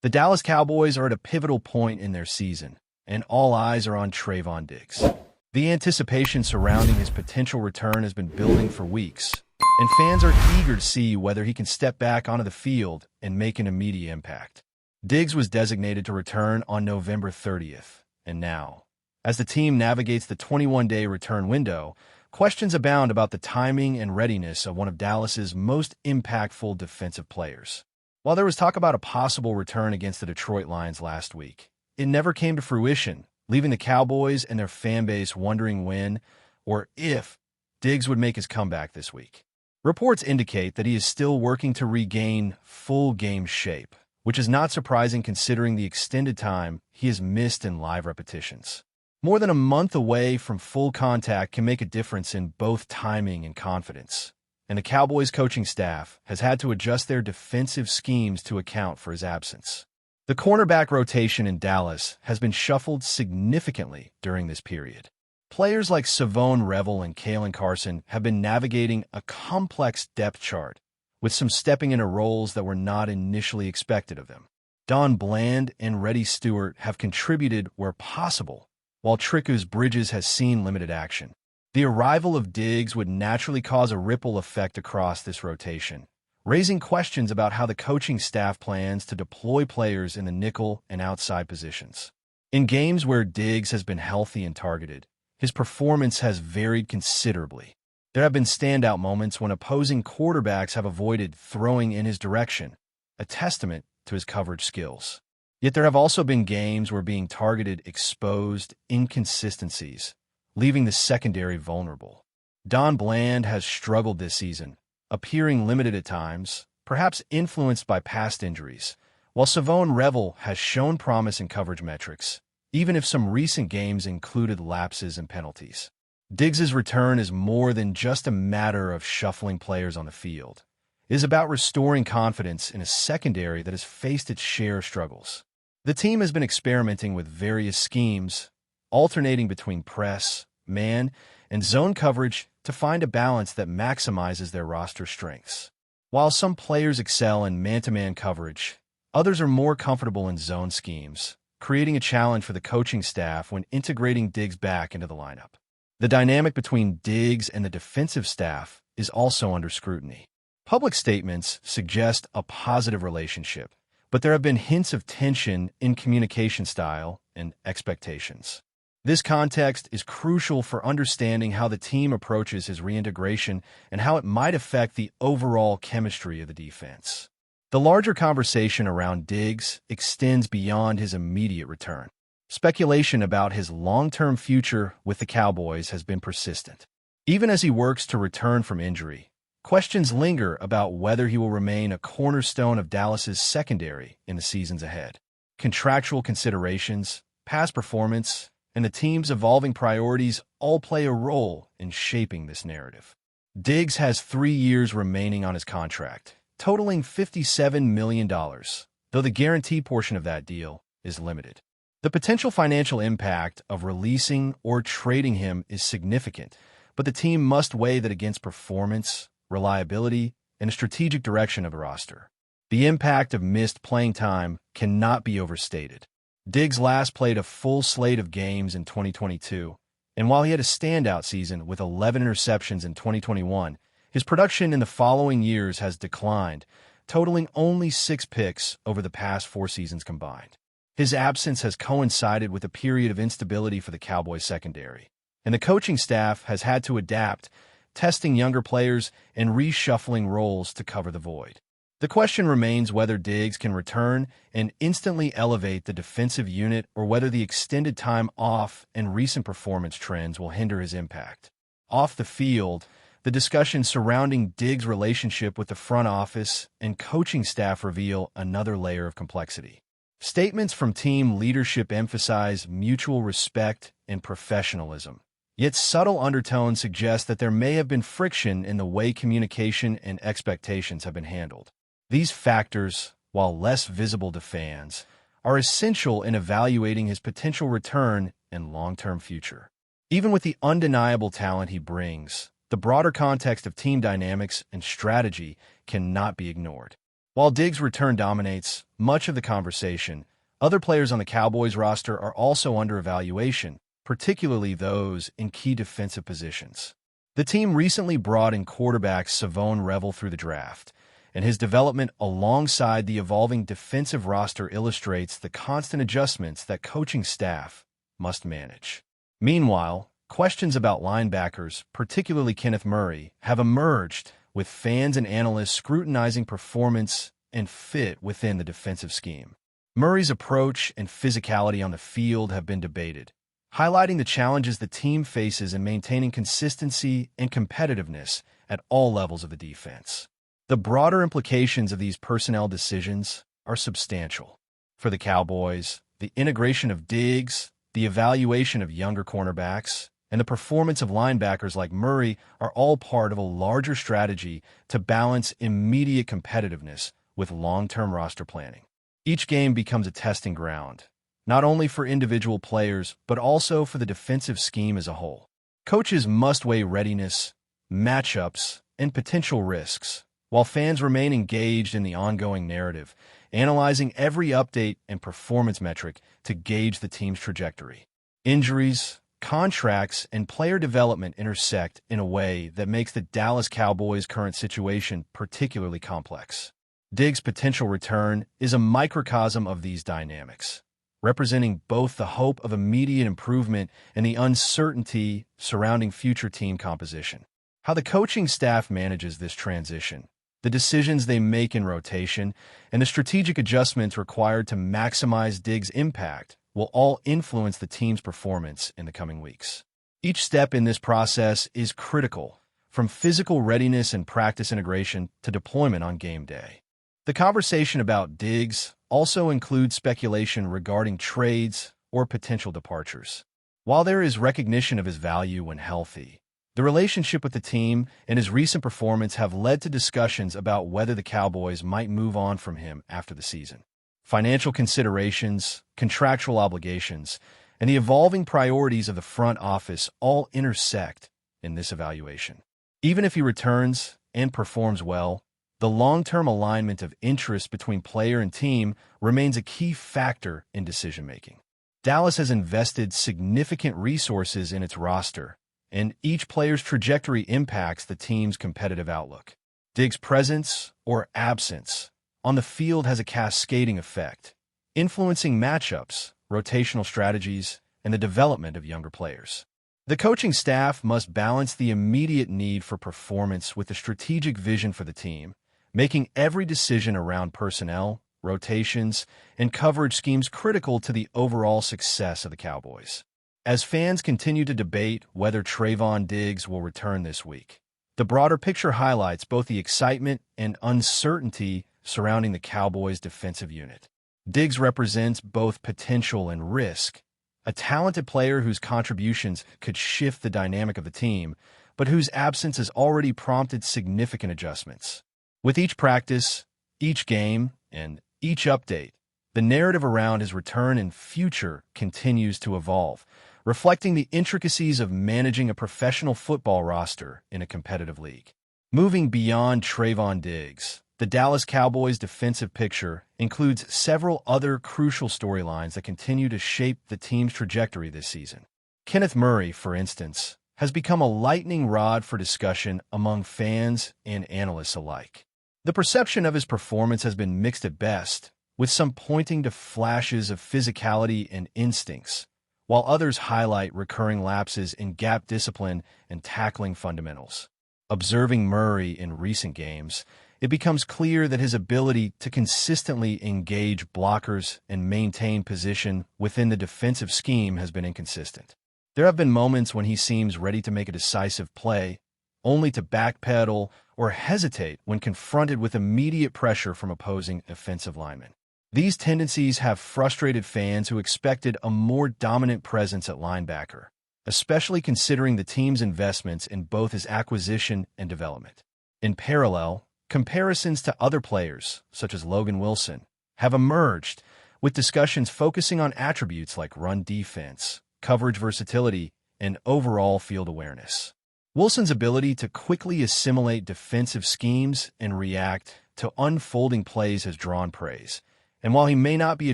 The Dallas Cowboys are at a pivotal point in their season, and all eyes are on Trevon Diggs. The anticipation surrounding his potential return has been building for weeks, and fans are eager to see whether he can step back onto the field and make an immediate impact. Diggs was designated to return on November 30th, and now, as the team navigates the 21-day return window, questions abound about the timing and readiness of one of Dallas's most impactful defensive players. While there was talk about a possible return against the Detroit Lions last week, it never came to fruition, leaving the Cowboys and their fan base wondering when, or if, Diggs would make his comeback this week. Reports indicate that he is still working to regain full game shape, which is not surprising considering the extended time he has missed in live repetitions. More than a month away from full contact can make a difference in both timing and confidence, and the Cowboys coaching staff has had to adjust their defensive schemes to account for his absence. The cornerback rotation in Dallas has been shuffled significantly during this period. Players like Savone Revel and Kalen Carson have been navigating a complex depth chart, with some stepping into roles that were not initially expected of them. Don Bland and Reddy Stewart have contributed where possible, while Trickus Bridges has seen limited action. The arrival of Diggs would naturally cause a ripple effect across this rotation, raising questions about how the coaching staff plans to deploy players in the nickel and outside positions. In games where Diggs has been healthy and targeted, his performance has varied considerably. There have been standout moments when opposing quarterbacks have avoided throwing in his direction, a testament to his coverage skills. Yet there have also been games where being targeted exposed inconsistencies, leaving the secondary vulnerable. Don Bland has struggled this season, appearing limited at times, perhaps influenced by past injuries, while Savone Revel has shown promise in coverage metrics, even if some recent games included lapses and penalties. Diggs's return is more than just a matter of shuffling players on the field. It is about restoring confidence in a secondary that has faced its share of struggles. The team has been experimenting with various schemes, alternating between press, man, and zone coverage to find a balance that maximizes their roster strengths. While some players excel in man-to-man coverage, others are more comfortable in zone schemes, creating a challenge for the coaching staff when integrating Diggs back into the lineup. The dynamic between Diggs and the defensive staff is also under scrutiny. Public statements suggest a positive relationship, but there have been hints of tension in communication style and expectations. This context is crucial for understanding how the team approaches his reintegration and how it might affect the overall chemistry of the defense. The larger conversation around Diggs extends beyond his immediate return. Speculation about his long-term future with the Cowboys has been persistent. Even as he works to return from injury, questions linger about whether he will remain a cornerstone of Dallas's secondary in the seasons ahead. Contractual considerations, past performance, and the team's evolving priorities all play a role in shaping this narrative. Diggs has 3 years remaining on his contract, totaling $57 million, though the guarantee portion of that deal is limited. The potential financial impact of releasing or trading him is significant, but the team must weigh that against performance, reliability, and a strategic direction of the roster. The impact of missed playing time cannot be overstated. Diggs last played a full slate of games in 2022, and while he had a standout season with 11 interceptions in 2021, his production in the following years has declined, totaling only 6 picks over the past 4 seasons combined. His absence has coincided with a period of instability for the Cowboys secondary, and the coaching staff has had to adapt, testing younger players and reshuffling roles to cover the void. The question remains whether Diggs can return and instantly elevate the defensive unit or whether the extended time off and recent performance trends will hinder his impact. Off the field, the discussion surrounding Diggs' relationship with the front office and coaching staff reveal another layer of complexity. Statements from team leadership emphasize mutual respect and professionalism, yet subtle undertones suggest that there may have been friction in the way communication and expectations have been handled. These factors, while less visible to fans, are essential in evaluating his potential return and long-term future. Even with the undeniable talent he brings, the broader context of team dynamics and strategy cannot be ignored. While Diggs' return dominates much of the conversation, other players on the Cowboys roster are also under evaluation, particularly those in key defensive positions. The team recently brought in quarterback Savone Revel through the draft, and his development alongside the evolving defensive roster illustrates the constant adjustments that coaching staff must manage. Meanwhile, questions about linebackers, particularly Kenneth Murray, have emerged, with fans and analysts scrutinizing performance and fit within the defensive scheme. Murray's approach and physicality on the field have been debated, highlighting the challenges the team faces in maintaining consistency and competitiveness at all levels of the defense. The broader implications of these personnel decisions are substantial. For the Cowboys, the integration of Diggs, the evaluation of younger cornerbacks, and the performance of linebackers like Murray are all part of a larger strategy to balance immediate competitiveness with long-term roster planning. Each game becomes a testing ground, not only for individual players, but also for the defensive scheme as a whole. Coaches must weigh readiness, matchups, and potential risks, while fans remain engaged in the ongoing narrative, analyzing every update and performance metric to gauge the team's trajectory. Injuries, contracts, and player development intersect in a way that makes the Dallas Cowboys' current situation particularly complex. Diggs' potential return is a microcosm of these dynamics, representing both the hope of immediate improvement and the uncertainty surrounding future team composition. How the coaching staff manages this transition, the decisions they make in rotation, and the strategic adjustments required to maximize Diggs' impact will all influence the team's performance in the coming weeks. Each step in this process is critical, from physical readiness and practice integration to deployment on game day. The conversation about Diggs also includes speculation regarding trades or potential departures. While there is recognition of his value when healthy, the relationship with the team and his recent performance have led to discussions about whether the Cowboys might move on from him after the season. Financial considerations, contractual obligations, and the evolving priorities of the front office all intersect in this evaluation. Even if he returns and performs well, the long-term alignment of interest between player and team remains a key factor in decision-making. Dallas has invested significant resources in its roster, and each player's trajectory impacts the team's competitive outlook. Diggs' presence or absence on the field has a cascading effect, influencing matchups, rotational strategies, and the development of younger players. The coaching staff must balance the immediate need for performance with the strategic vision for the team, making every decision around personnel, rotations, and coverage schemes critical to the overall success of the Cowboys. As fans continue to debate whether Trevon Diggs will return this week, the broader picture highlights both the excitement and uncertainty surrounding the Cowboys' defensive unit. Diggs represents both potential and risk, a talented player whose contributions could shift the dynamic of the team, but whose absence has already prompted significant adjustments. With each practice, each game, and each update, the narrative around his return and future continues to evolve, reflecting the intricacies of managing a professional football roster in a competitive league. Moving beyond Trevon Diggs, the Dallas Cowboys' defensive picture includes several other crucial storylines that continue to shape the team's trajectory this season. Kenneth Murray, for instance, has become a lightning rod for discussion among fans and analysts alike. The perception of his performance has been mixed at best, with some pointing to flashes of physicality and instincts, while others highlight recurring lapses in gap discipline and tackling fundamentals. Observing Murray in recent games, it becomes clear that his ability to consistently engage blockers and maintain position within the defensive scheme has been inconsistent. There have been moments when he seems ready to make a decisive play, only to backpedal or hesitate when confronted with immediate pressure from opposing offensive linemen. These tendencies have frustrated fans who expected a more dominant presence at linebacker, especially considering the team's investments in both his acquisition and development. In parallel, comparisons to other players, such as Logan Wilson, have emerged, with discussions focusing on attributes like run defense, coverage versatility, and overall field awareness. Wilson's ability to quickly assimilate defensive schemes and react to unfolding plays has drawn praise. And while he may not be a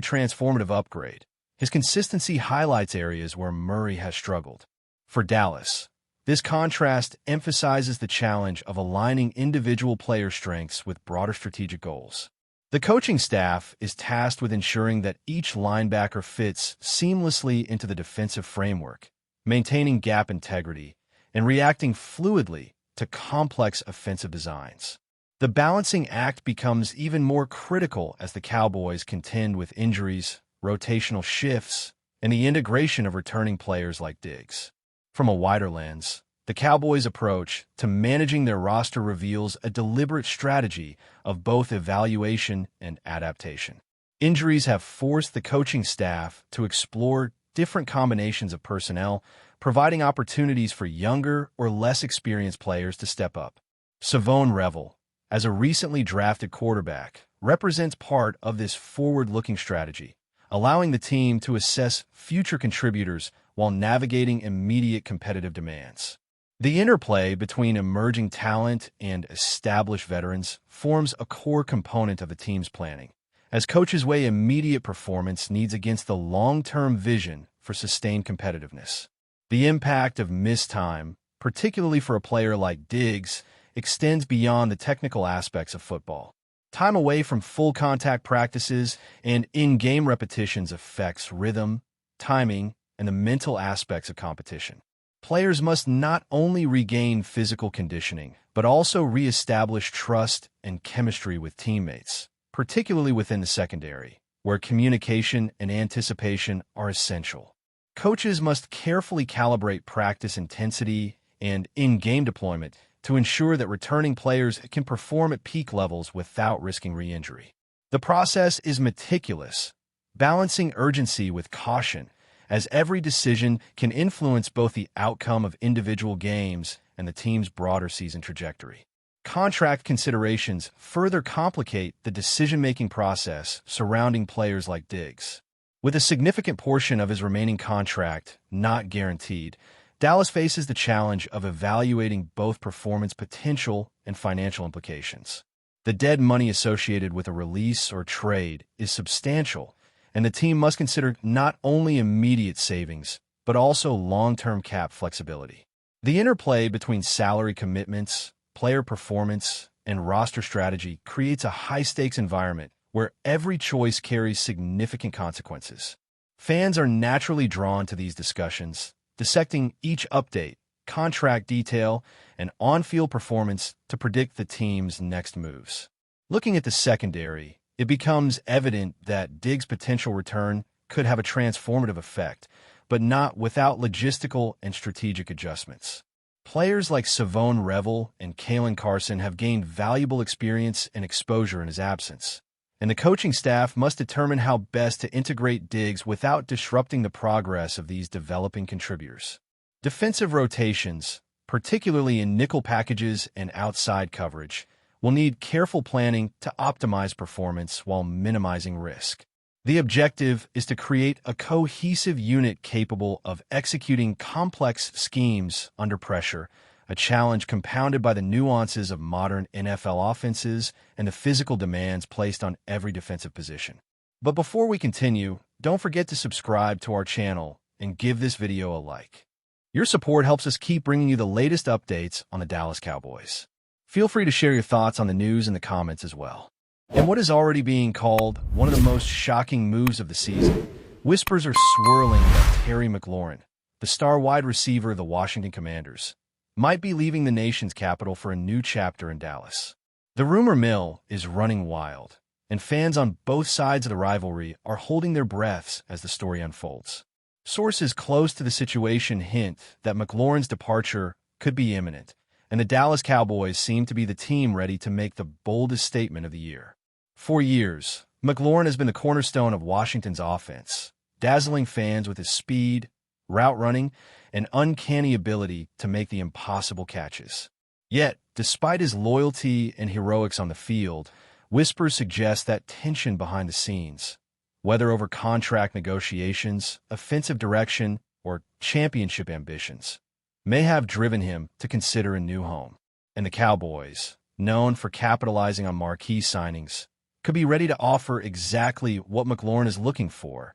transformative upgrade, his consistency highlights areas where Murray has struggled. For Dallas, this contrast emphasizes the challenge of aligning individual player strengths with broader strategic goals. The coaching staff is tasked with ensuring that each linebacker fits seamlessly into the defensive framework, maintaining gap integrity, and reacting fluidly to complex offensive designs. The balancing act becomes even more critical as the Cowboys contend with injuries, rotational shifts, and the integration of returning players like Diggs. From a wider lens, the Cowboys' approach to managing their roster reveals a deliberate strategy of both evaluation and adaptation. Injuries have forced the coaching staff to explore different combinations of personnel, providing opportunities for younger or less experienced players to step up. Savone Revel, as a recently drafted quarterback, represents part of this forward-looking strategy, allowing the team to assess future contributors while navigating immediate competitive demands. The interplay between emerging talent and established veterans forms a core component of the team's planning, as coaches weigh immediate performance needs against the long-term vision for sustained competitiveness. The impact of missed time, particularly for a player like Diggs, extends beyond the technical aspects of football. Time away from full contact practices and in-game repetitions affects rhythm, timing, and the mental aspects of competition. Players must not only regain physical conditioning, but also reestablish trust and chemistry with teammates, particularly within the secondary, where communication and anticipation are essential. Coaches must carefully calibrate practice intensity and in-game deployment to ensure that returning players can perform at peak levels without risking re-injury. The process is meticulous, balancing urgency with caution, as every decision can influence both the outcome of individual games and the team's broader season trajectory. Contract considerations further complicate the decision-making process surrounding players like Diggs. With a significant portion of his remaining contract not guaranteed, Dallas faces the challenge of evaluating both performance potential and financial implications. The dead money associated with a release or trade is substantial, and the team must consider not only immediate savings, but also long-term cap flexibility. The interplay between salary commitments, player performance, and roster strategy creates a high-stakes environment where every choice carries significant consequences. Fans are naturally drawn to these discussions, dissecting each update, contract detail, and on-field performance to predict the team's next moves. Looking at the secondary, it becomes evident that Diggs' potential return could have a transformative effect, but not without logistical and strategic adjustments. Players like Savone Revel and Kalen Carson have gained valuable experience and exposure in his absence, and the coaching staff must determine how best to integrate Diggs without disrupting the progress of these developing contributors. Defensive rotations, particularly in nickel packages and outside coverage, will need careful planning to optimize performance while minimizing risk. The objective is to create a cohesive unit capable of executing complex schemes under pressure, a challenge compounded by the nuances of modern NFL offenses and the physical demands placed on every defensive position. But before we continue, don't forget to subscribe to our channel and give this video a like. Your support helps us keep bringing you the latest updates on the Dallas Cowboys. Feel free to share your thoughts on the news in the comments as well. In what is already being called one of the most shocking moves of the season, whispers are swirling that Terry McLaurin, the star wide receiver of the Washington Commanders, might be leaving the nation's capital for a new chapter in Dallas. The rumor mill is running wild, and fans on both sides of the rivalry are holding their breaths as the story unfolds. Sources close to the situation hint that McLaurin's departure could be imminent, and the Dallas Cowboys seem to be the team ready to make the boldest statement of the year. For years, McLaurin has been the cornerstone of Washington's offense, dazzling fans with his speed, route running, and uncanny ability to make the impossible catches. Yet, despite his loyalty and heroics on the field, whispers suggest that tension behind the scenes, whether over contract negotiations, offensive direction, or championship ambitions, may have driven him to consider a new home. And the Cowboys, known for capitalizing on marquee signings, could be ready to offer exactly what McLaurin is looking for: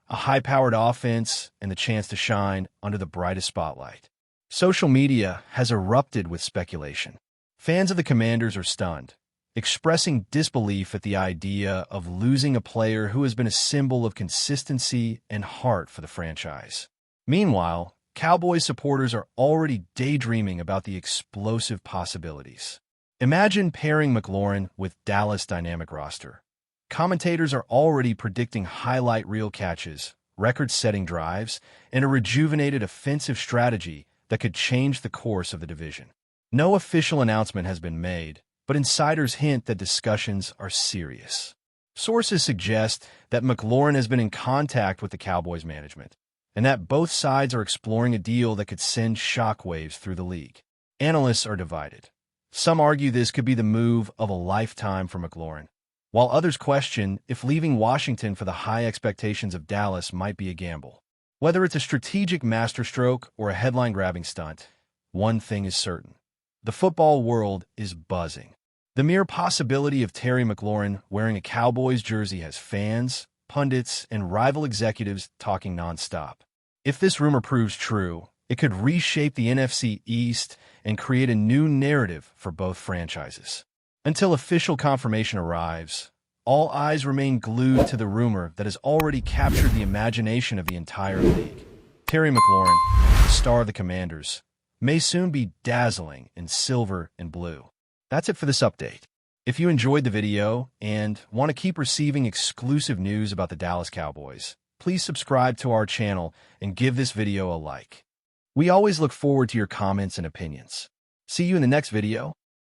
a high-powered offense and the chance to shine under the brightest spotlight. Social media has erupted with speculation. Fans of the Commanders are stunned, expressing disbelief at the idea of losing a player who has been a symbol of consistency and heart for the franchise. Meanwhile, Cowboys supporters are already daydreaming about the explosive possibilities. Imagine pairing McLaurin with Dallas' dynamic roster. Commentators are already predicting highlight reel catches, record-setting drives, and a rejuvenated offensive strategy that could change the course of the division. No official announcement has been made, but insiders hint that discussions are serious. Sources suggest that McLaurin has been in contact with the Cowboys management, and that both sides are exploring a deal that could send shockwaves through the league. Analysts are divided. Some argue this could be the move of a lifetime for McLaurin, while others question if leaving Washington for the high expectations of Dallas might be a gamble. Whether it's a strategic masterstroke or a headline-grabbing stunt, one thing is certain: the football world is buzzing. The mere possibility of Terry McLaurin wearing a Cowboys jersey has fans, pundits, and rival executives talking nonstop. If this rumor proves true, it could reshape the NFC East and create a new narrative for both franchises. Until official confirmation arrives, all eyes remain glued to the rumor that has already captured the imagination of the entire league. Terry McLaurin, the star of the Commanders, may soon be dazzling in silver and blue. That's it for this update. If you enjoyed the video and want to keep receiving exclusive news about the Dallas Cowboys, please subscribe to our channel and give this video a like. We always look forward to your comments and opinions. See you in the next video.